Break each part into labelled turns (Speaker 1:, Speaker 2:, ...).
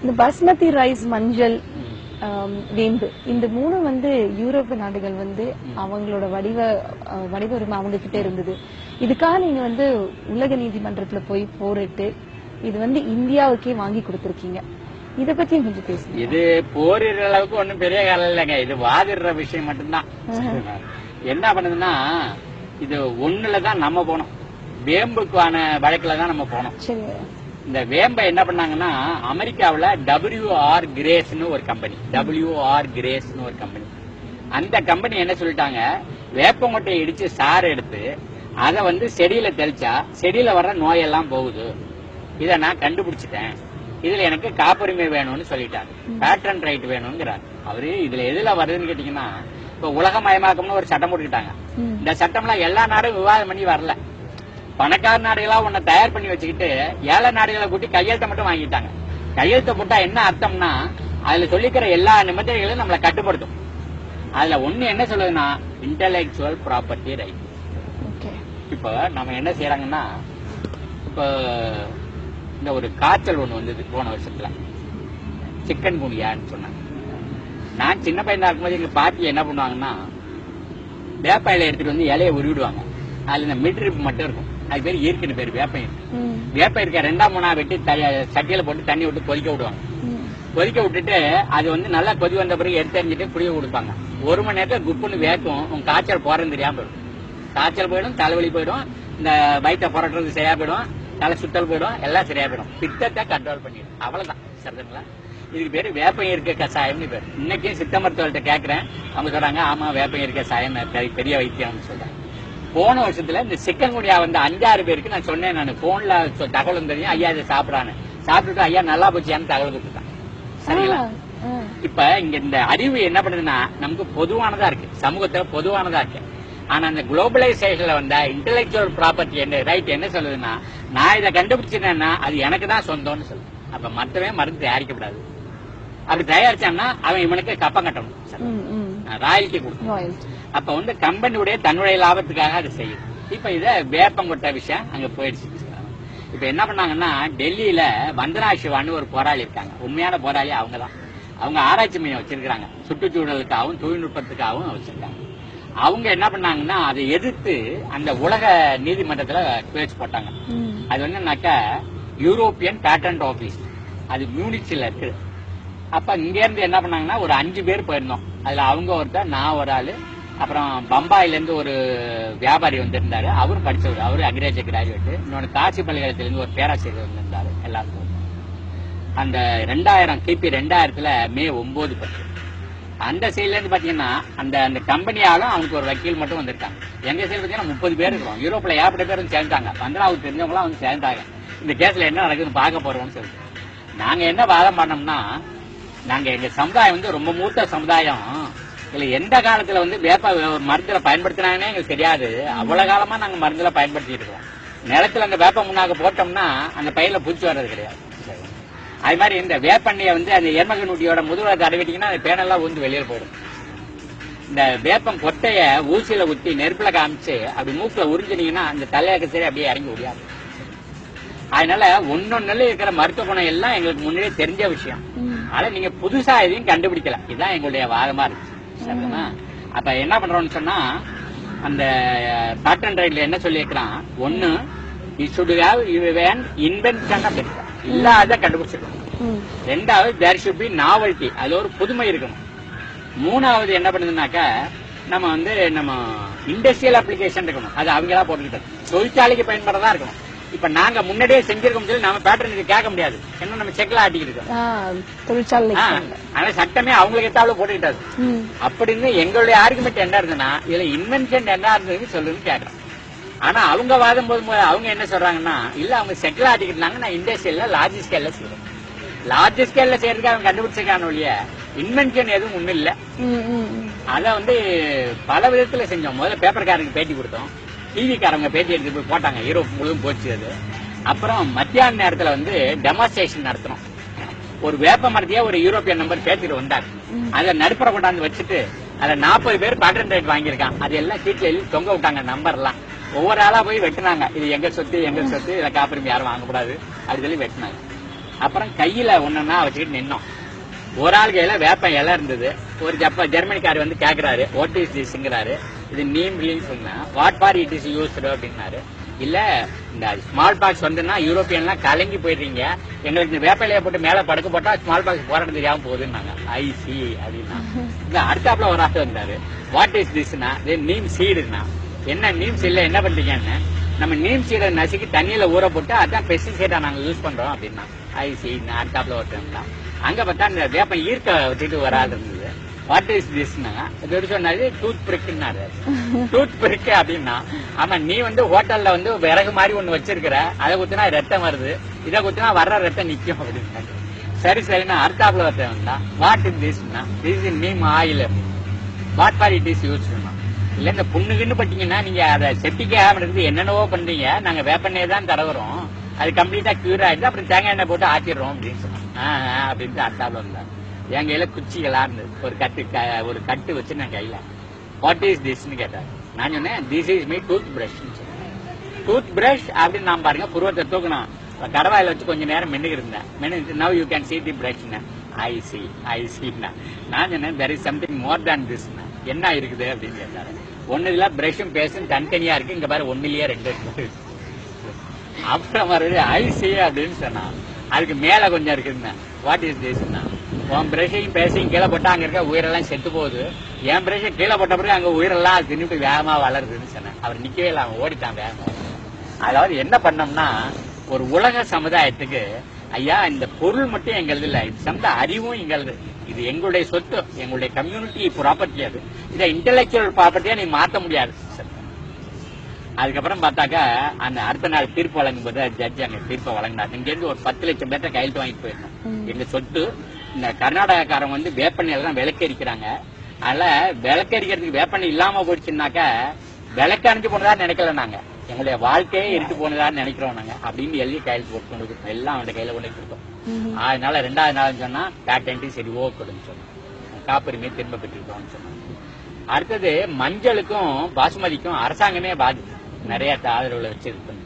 Speaker 1: இந்த பாஸ்மதி ரைஸ், மஞ்சள், வேம்பு, இந்த மூணு யூரோப்பிய நாடுகள் அவங்களோட வடிவ உரிமை அவங்க கிட்ட இருந்தது. இதுக்காக நீங்க உலக நீதிமன்றத்துல போய் போரிட்டு இது இந்தியாவுக்கே வாங்கி கொடுத்திருக்கீங்க. இத பத்தி கொஞ்சம் பேசுங்க. இது
Speaker 2: போரிடுற அளவுக்கு ஒண்ணும் பெரிய காலம் இல்லைங்க. இது வாதிடுற விஷயம் மட்டும்தான். என்ன பண்ணுதுன்னா, இது ஒண்ணுலதான் நம்ம போனோம். வேம்புக்கான வழக்குல தான் நம்ம போனோம். இந்த வேம்பை என்ன பண்ணாங்கன்னா, அமெரிக்காவில் WR கிரேஸ்னு ஒரு கம்பெனி, அந்த கம்பெனி என்ன சொல்லிட்டாங்க, வேப்பங்கொட்டையை இடிச்சு சாறு எடுத்து அதை செடியில தெளிச்சா செடியில வர்ற நோயெல்லாம் போகுது. இதை நான் கண்டுபிடிச்சிட்டேன், இதுல எனக்கு காப்புரிமை வேணும்னு சொல்லிட்டாரு. பேட்டன் ரைட் வேணும்ங்கிறாரு அவரு. இதுல எதுல வருதுன்னு கேட்டீங்கன்னா, இப்ப உலகமயமாக்கம்னு ஒரு சட்டம் போட்டுக்கிட்டாங்க. இந்த சட்டம்லாம் எல்லா நாடும் விவாதம் பண்ணி வரல. பணக்கார நாடுகளா ஒன்ன தயார் பண்ணி வச்சுக்கிட்டு ஏழை நாடுகளை கூட்டி கையெழுத்த மட்டும் வாங்கிட்டாங்க. கையெழுத்த போட்டா என்ன அர்த்தம்னா, அதுல சொல்லிக்கிற எல்லா நிபந்தனைகளும் நம்மளை கட்டுப்படுத்தும். அதுல ஒண்ணு என்ன சொல்லுதுன்னா, இன்டெலெக்சுவல் ப்ராப்பர்ட்டி ரைட். இப்ப நம்ம என்ன செய்யறாங்கன்னா, இப்ப இந்த ஒரு காய்ச்சல் ஒண்ணு வந்தது போன வருஷத்துல, சிக்கன் குனியான்னு சொன்னாங்க. நான் சின்ன பையனா இருக்கும்போது எங்க பாட்டி என்ன பண்ணுவாங்கன்னா, வேப்பாயில எடுத்துட்டு இலையை உருவிடுவாங்க. அதுல இந்த மிட்ரிப் மட்டும் இருக்கும், அது பேர் ஈர்க்குன்னு பேர். வேப்ப இருக்க 2-3 வெட்டி சட்டியில போட்டு தண்ணி விட்டு கொதிக்க விடுவாங்க. கொதிக்க விட்டுட்டு அது நல்லா கொதி வந்த பிறகு எடுத்து எறிஞ்சிட்டு புளிய கொடுப்பாங்க. 1 மணி நேரத்துல குப்புன்னு வேக்கும். உங்க காய்ச்சல் போறன்னு தெரியாம போயிடும். காய்ச்சல் போயிடும், தலைவலி போயிடும், இந்த வயிற்ற புரட்டுறது சரியா போயிடும், தலை சுத்தல் போயிடும், எல்லாம் சரியா போயிடும். பித்தத்தை கண்ட்ரோல் பண்ணிடும். அவ்வளவுதான். சரிங்களா? இதுக்கு பேரு வேப்பம் இருக்க கசாயம்னு பேரு. இன்னைக்கும் சித்த மருத்துவர்கிட்ட கேட்கிறேன், அவங்க சொல்றாங்க, ஆமா வேப்பம் இருக்க கசாயம் பெரிய வைத்தியம்னு சொல்றாங்க. போன வருஷத்துல இந்த சிக்கன் குனியா 5-6 பேருக்கு நான் சொன்னேன். நான் போன்ல தகவல் தெரியும், ஐயா இதை சாப்பிடான்னு. சாப்பிட்டுட்டு ஐயா நல்லா போச்சியான்னு தகவல் கொடுத்துட்டான். சரிங்களா? இப்ப இங்க இந்த அறிவு என்ன பண்ணுதுன்னா, நமக்கு பொதுவானதா இருக்கு, சமூகத்துல பொதுவானதா இருக்கு. ஆனா அந்த குளோபலைசேஷன்ல இன்டெலெக்சுவல் ப்ராப்பர்ட்டி ரைட் என்ன சொல்லுதுன்னா, நான் இதை கண்டுபிடிச்சிட்டேன்னா அது எனக்கு தான் சொந்தம்னு சொல்லுது. அப்ப மற்றவன் மருந்து தயாரிக்கப்படாது. அப்படி தயாரிச்சான்னா அவன் இவனுக்கு கப்பம் கட்டணும், ராயல்டி கொடுக்கணும். அப்ப கம்பெனியுடைய தன்னுடைய லாபத்துக்காக அதை செய்யுது. இப்ப இத வேப்பங்கொட்ட விஷயம் அங்க போயிடுச்சு. இப்ப என்ன பண்ணாங்கன்னா, டெல்லியில வந்தனா சிவான்னு ஒரு போராளி இருக்காங்க. உண்மையான போராளி அவங்கதான். அவங்க ஆராய்ச்சி மையம் வச்சிருக்காங்க, சுற்றுச்சூழலுக்காகவும் தொழில்நுட்பத்துக்காகவும் வச்சிருக்காங்க. அவங்க என்ன பண்ணாங்கன்னா, அதை எதிர்த்து அந்த உலக நீதிமன்றத்துல பேச்சு போட்டாங்க. அது என்னன்னாக்கா, யூரோப்பியன் பேட்டன்ட் ஆபீஸ், அது மியூனிச்சில் இருக்கு. அப்ப இங்க இருந்து என்ன பண்ணாங்கன்னா, ஒரு 5 பேர் போயிருந்தோம். அதுல அவங்க ஒருத்தர், நான் ஒரு ஆளு, அப்புறம் பம்பாயில இருந்து ஒரு வியாபாரி வந்திருந்தாரு, அவரும் படிச்சவர், அவரு அக்ரிகல்ச்சர் கிராஜுவேட். இன்னொன்னு காசி பல்கலைக்கழகத்துல இருந்து ஒரு பேராசிரியர் வந்திருந்தாரு. எல்லாருக்கும் அந்த 2000 கிபி 2000 மே 9-10 அந்த சைட்ல இருந்து பாத்தீங்கன்னா, அந்த கம்பெனியாலும் அவனுக்கு ஒரு வக்கீல் மட்டும் வந்திருக்காங்க. எங்க சைடு பாத்தீங்கன்னா 30 பேர் இருக்கும். யூரோப்ல ஏற்பட்ட பேரும் சேர்ந்தாங்க. வந்தனாவுக்கு தெரிஞ்சவங்களாம் சேர்ந்தாங்க. இந்த கேஸ்ல என்ன நடக்குதுன்னு பார்க்க போறோம்னு சொல்லிட்டு நாங்க என்ன வாதம் பண்ணோம்னா, நாங்க எங்க சமுதாயம் ரொம்ப மூத்த சமுதாயம். இல்ல எந்த காலத்துல வேப்ப மருந்துல பயன்படுத்தினாங்கன்னே எங்களுக்கு தெரியாது. அவ்வளவு காலமா நாங்க மருந்துல பயன்படுத்திட்டு இருக்கோம். நிலத்துல அந்த வேப்ப முன்னாக போட்டோம்னா அந்த பயிர்ல பூச்சி வர்றது கிடையாது. அது மாதிரி இந்த வேப்பண்ணைய அந்த எருமகனூட்டியோட முதுகுல தடவிட்டீங்கன்னா அந்த பேனெல்லாம் வெளியே போயிடும். இந்த வேப்பம் கொட்டைய ஊசியில ஊத்தி நெருப்புல காமிச்சு அப்படி மூக்குல உறிஞ்சினீங்கன்னா அந்த தலையாக்க சரி அப்படியே இறங்கி முடியாது. அதனால ஒன்னொன்னுல இருக்கிற மருத்துவ குணம் எல்லாம் எங்களுக்கு முன்னாடியே தெரிஞ்ச விஷயம். ஆனா நீங்க புதுசா எதையும் கண்டுபிடிக்கல. இதுதான் எங்களுடைய வாதமா இருக்கு. சரிங்களா? அப்ப என்ன பண்றோம்னு சொன்னா, அந்த பேட்டன் ரைட்ல என்ன சொல்லியிருக்கிறான், ஒன்னு இன்வென்ஷன் இல்லாத கண்டுபிடிச்சிருக்கணும். 2வது தேர் ஷுட் பி நாவல்டி, அதுல ஒரு புதுமை இருக்கணும். 3வது என்ன பண்ணுதுனாக்கா, நம்ம நம்ம இண்டஸ்ட்ரியல் அப்ளிகேஷன் இருக்கணும். அது அவங்களா போட்டுக்கிட்டது, தொழிற்சாலைக்கு பயன்படுறதா இருக்கணும். இப்ப நாங்க முன்னாடியே செஞ்சிருக்கோம் சொல்லி நம்ம பேட்டர்ன் கேட்க முடியாது. என்ன நம்ம செக்ல ஆட்டிக்கிட்டு
Speaker 1: தொழிற்சாலை,
Speaker 2: ஆனா சட்டமே அவங்களுக்கு எத்தாவளவு போட்டுக்கிட்டாது. அப்படின்னு எங்களுடைய ஆர்குமெண்ட் என்ன இருந்ததுன்னா, இதுல இன்வென்ஷன் என்ன இருந்ததுன்னு சொல்லுன்னு கேட்கறோம். ஆனா அவங்க வாதம் போது அவங்க என்ன சொல்றாங்கன்னா, இல்ல அவங்க செக்ல ஆட்டிக்கிட்டாங்க, நான் இண்டஸ்ட்ரியல்ல லார்ஜ் ஸ்கேல்ல செய்யறேன். லார்ஜ் ஸ்கேல்ல செய்யறதுக்கு அவங்க கண்டுபிடிச்சிருக்கான ஒழிய இன்வென்ஷன் எதுவும் ஒண்ணும் இல்ல. அத பல விதத்துல செஞ்சோம். முதல்ல பேப்பர்காரங்க பேட்டி கொடுத்தோம், டிவிக்காரங்க பேட்டி எடுத்து போய் போட்டாங்க, யூரோப் முழுவதும் போச்சு அது. அப்புறம் மத்தியான நேரத்துல டெமான்ஸ்ட்ரேஷன் நடத்தணும். ஒரு வேப்ப மரத்தையே ஒரு யூரோப்பியன் நம்பர் பேத்திட்டு வந்தார். அதை நடுப்புற கொண்டாந்து வச்சுட்டு அதுல 40 பேர் பேட்டன் ரைட் வாங்கியிருக்கான். அது எல்லாம் சீட்ல எழுதி தொங்க விட்டாங்க நம்பர் எல்லாம். ஒவ்வொரு ஆளா போய் வெட்டினாங்க, இது எங்க சொத்து எங்க சொத்து, இதை காப்புரிமை யாரும் வாங்கக்கூடாது அப்படி சொல்லி வெட்டினாங்க. அப்புறம் கையில ஒன்னா வச்சுக்கிட்டு நின்னோம். ஒரு ஆள் கையில வேப்ப இலை இருந்தது. ஒரு ஜெர்மனிக்கார் வந்து கேக்குறாரு, வாட் இஸ் திஸ்ங்கிறாரு. இது நீம் ரிலீஸ் சொன்னா, what for it is used அப்படின்னாரு. இல்ல இந்த ஸ்மால் பாக்ஸ் வந்துன்னா யூரோப்பியன்லாம் கலங்கி போயிடுறீங்க, எங்களுக்கு இந்த வேப்பலையை போட்டு மேல படுக்க போட்டா ஸ்மால் பாக்ஸ் போராட்டம் தெரியாம போகுதுன்னாங்க. ஐசி அப்படின்னா இந்த அடுத்தாப்புல ஒரு ஆள் வந்தாரு, வாட் இஸ் திஸ்னா, நீம் சீடுனா. என்ன நீம் சீட்ல என்ன பண்றீங்கன்னு, நம்ம நீம் சீடை நசுக்கி தண்ணியில ஊற போட்டு அதான் பெஸ்டிசைடா நாங்க யூஸ் பண்றோம் அப்படின்னா. ஐசி அடுத்தாப்புல ஒருத்தன் அங்க பார்த்தா இந்த வேப்ப ஈர்க்க வச்சுட்டு வராது இருந்தது. வாட் இஸ் திஸ்னா சொன்னாரு, டூத் பிரிக்குன்னாரு. டூத் பிரிக்கு அப்படின்னா, ஆமா நீ வந்து ஹோட்டல்ல வந்து விறகு மாதிரி ஒண்ணு வச்சிருக்கிற, அதை குத்தினா ரத்தம் வருது, இதை குத்தினா வர்ற ரத்தம் நிக்கும் அப்படின்னாரு. சரி சரின்னா அடுத்தாப்புல ஒருத்தன் வந்தா, வாட் இஸ் திஸ்னா, this is neem oil, what for it is யூஸ்னா. இல்ல இந்த புண்ணுக்குன்னு பட்டீங்கன்னா நீங்க அதை செப்டிக் ஆகாம இருந்து என்னென்னவோ பண்றீங்க, நாங்க வேப்பெண்ணெய் தான் தடவுறோம், அது கம்ப்ளீட்டா கியூர் ஆயிடுது, அப்புறம் தேங்காய் எண்ணெய் போட்டு ஆக்கிடுறோம் அப்படின்னு சொன்னாங்க. அப்படின்ட்டு அடுத்தாப்புல வந்தாங்க. என் கையில குச்சிகளா இருந்தது, ஒரு கட்டு வச்சு நான் கையில, வாட் இஸ் திஸ்ன்னு கேட்டாரு. நான் சொன்னேன், this is me tooth brush. Tooth brush அப்படின்னு நான் பாருங்க புருவத்தை தூக்கணும், கடவாயில வச்சு கொஞ்ச நேரம் மென்னுக்கு இருந்தேன். Now you can see the brush. I see நான் சொன்னேன், there is something more than this. என்ன இருக்குது அப்படின்னு கேட்டாரு. ஒண்ணு இல்ல, பிரஷும் பேசும் தனித்தனியா இருக்கு, இங்க பாரு ஒண்ணுலயே ரெண்டு இருக்கு. அப்புறம் மறுபடியும் ஐசி அப்படின்னு சொன்னா, அதுக்கு மேல கொஞ்சம் இருக்குன்னு. வாட் இஸ் திஸ்னா, உன் பிரஷையும் பேசையும் கீழே போட்டா அங்க இருக்க உயிரெல்லாம் செத்து போகுது, என் பிரஷை கீழே போட்ட பிறகு அங்க உயிரெல்லாம் தின்னுட்டு வேகமா வளருதுன்னு சொன்னேன். அவர் நிக்கவே இல்லை, அவன் ஓடிட்டான் வேகமா. அதாவது என்ன பண்ணோம்னா, ஒரு உலக சமுதாயத்துக்கு ஐயா இந்த பொருள் மட்டும் எங்களது இல்ல, இது சந்த அறிவும் எங்களது, இது எங்களுடைய சொத்து, எங்களுடைய கம்யூனிட்டி ப்ராப்பர்ட்டி, அது இதை இன்டெலெக்சுவல் ப்ராப்பர்ட்டியா நீ மாற்ற முடியாது. அதுக்கப்புறம் பார்த்தாக்கா அந்த அடுத்த நாள் தீர்ப்பு வழங்கும் போது ஜட்ஜி அங்க தீர்ப்பை வழங்கினார். இங்க இருந்து ஒரு 10 லட்சம் பேர்த்த கையெழுத்து வாங்கிட்டு போயிருந்தோம். எங்க சொத்து இந்த கர்நாடகாக்காரங்க வந்து வேப்பெண்ணெயில தான் விளக்கரிக்கிறாங்க. அதனால விளக்கரிக்கிறதுக்கு வேப்பெண்ணெய் இல்லாம போயிடுச்சுன்னாக்கா விளக்கு அணிஞ்சு போனதா நினைக்கல, நாங்க எங்களுடைய வாழ்க்கையே இருக்கு போனதான்னு நினைக்கிறோம் நாங்க அப்படின்னு எழுதி கையெழுத்து போட்டு கொண்டு கொடுத்தோம். எல்லாம் அவன் கையில கொண்டு கொடுத்தோம். அதனால 2வது நாள் சொன்னா பேட்டன்ட் சரி ஓகேன்னு சொன்னோம், காப்புரிமையை திரும்ப பெற்றிருக்கோம்னு சொன்னாங்க. அடுத்தது மஞ்சளுக்கும் பாசுமதிக்கும் அரசாங்கமே பாதிச்சு நிறைய ஆதரவுல வச்சு இது பண்ணி,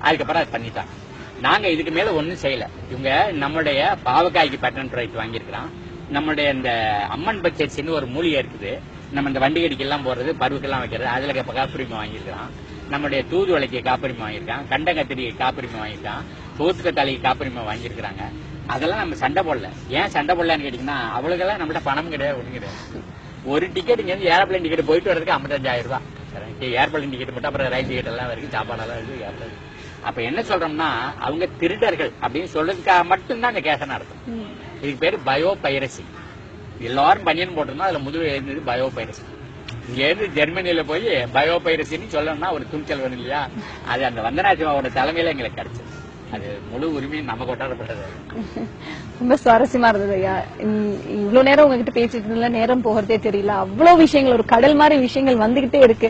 Speaker 2: அதுக்கப்புறம் அது பண்ணிட்டாங்க. நாங்க இதுக்கு மேல ஒண்ணும் செய்யல. இவங்க நம்மளுடைய பாவக்காய்க்கு பேட்டன்ட் ரைட் வாங்கியிருக்கிறோம். நம்மளுடைய இந்த அம்மன் பச்சரிசின்னு ஒரு மூலிகை இருக்குது, நம்ம இந்த வண்டி கடிக்கெல்லாம் போடுறது, பருவுக்கெல்லாம் வைக்கிறது, அதுல காப்புரிமை வாங்கியிருக்கிறோம். நம்மளுடைய தூதுவளைக்கு காப்புரிமை வாங்கியிருக்கான், கண்டங்கத்திரிக்கு காப்புரிமை வாங்கியிருக்கான், சோத்துக்கத்தாளிக்கு காப்புரிமை வாங்கியிருக்கிறாங்க. அதெல்லாம் நம்ம சண்டை போடல. ஏன் சண்டை போடலன்னு கேட்டீங்கன்னா, அவளுக்கெல்லாம் நம்மகிட்ட பணம் கிடையாது, ஒண்ணு கிடையாது. ஒரு டிக்கெட் இங்க இருந்து ஏரோப்ளைன் டிக்கெட் போயிட்டு வரதுக்கு 55,000 ரூபாய். ஏர்பிளைன் டிக்கெட் மட்டும், அப்புறம் ரயில் டிக்கெட் எல்லாம் இருக்கு, சாப்பாடெல்லாம் இருக்கு. அப்ப என்ன சொல்றோம்னா, அவங்க திருடர்கள் அப்படின்னு சொல்றதுக்காக மட்டும்தான் இந்த கேஸை நடத்தும். இதுக்கு பேரு பயோ பைரசி. எல்லாரும் பனியன் போட்டிருந்தோம், அதுல முதல் எழுந்தது பயோ பைரசி. இங்க இருந்து ஜெர்மனியில போய் பயோ பைரசின்னு சொல்லணும்னா ஒரு துணிச்சல் வேணும் இல்லையா? அது அந்த வந்தனாசிமாவோட தலைமையில எங்களுக்கு கிடைச்சது. அது முழு உரிமையும் நம்ம கொண்டாடப்பட்டது.
Speaker 1: ரொம்ப சுவாரஸ்யமா இருந்தது ஐயா. இவ்வளவு நேரம் உங்ககிட்ட பேசிட்டு இருந்தா நேரம் போகிறதே தெரியல. அவ்வளவு விஷயங்கள், ஒரு கடல் மாதிரி விஷயங்கள் வந்துகிட்டே இருக்கு.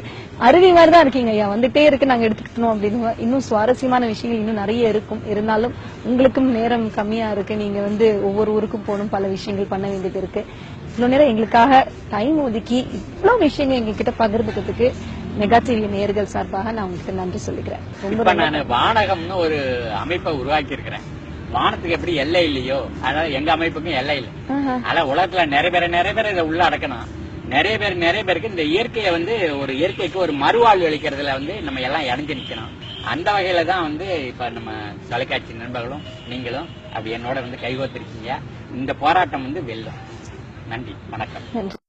Speaker 1: அருவி மாதிரிதான் இருக்கீங்க ஐயா, வந்துட்டே இருக்கு. நாங்க எடுத்துக்கிட்டோம் அப்படின்னு இன்னும் சுவாரஸ்யமான விஷயங்கள் இன்னும் நிறைய இருக்கும். இருந்தாலும் உங்களுக்கும் நேரம் கம்மியா இருக்கு, நீங்க வந்து ஒவ்வொரு ஊருக்கும் போகணும், பல விஷயங்கள் பண்ண வேண்டியது இருக்கு. இவ்வளவு நேரம் எங்களுக்காக டைம் ஒதுக்கி இவ்வளவு விஷயங்கள் எங்ககிட்ட பகிர்ந்துக்கிறதுக்கு மெகா டிவி நேயர்கள் சார்பாக நான் உங்களுக்கு நன்றி சொல்லிக்கிறேன்.
Speaker 2: ரொம்ப நான் வானகம்னு ஒரு அமைப்பை உருவாக்கி இருக்கிறேன். வானத்துக்கு எப்படி எல்லை இல்லையோ, அதாவது எங்க அமைப்புக்கும் எல்லை இல்லை. அதனால உலகத்துல நிறைய பேர் இதை உள்ள அடக்கணும். நிறைய பேருக்கு இந்த இயற்கையை வந்து ஒரு இயற்கைக்கு ஒரு மறுவாழ்வு அளிக்கிறதுல வந்து நம்ம எல்லாம் இணைஞ்சு நிக்கணும். அந்த வகையில தான் வந்து இப்ப நம்ம தொலைக்காட்சி நண்பர்களும் நீங்களும் அப்படி என்னோட வந்து கைகோத்திருக்கீங்க. இந்த போராட்டம் வந்து வெல்லும். நன்றி, வணக்கம்.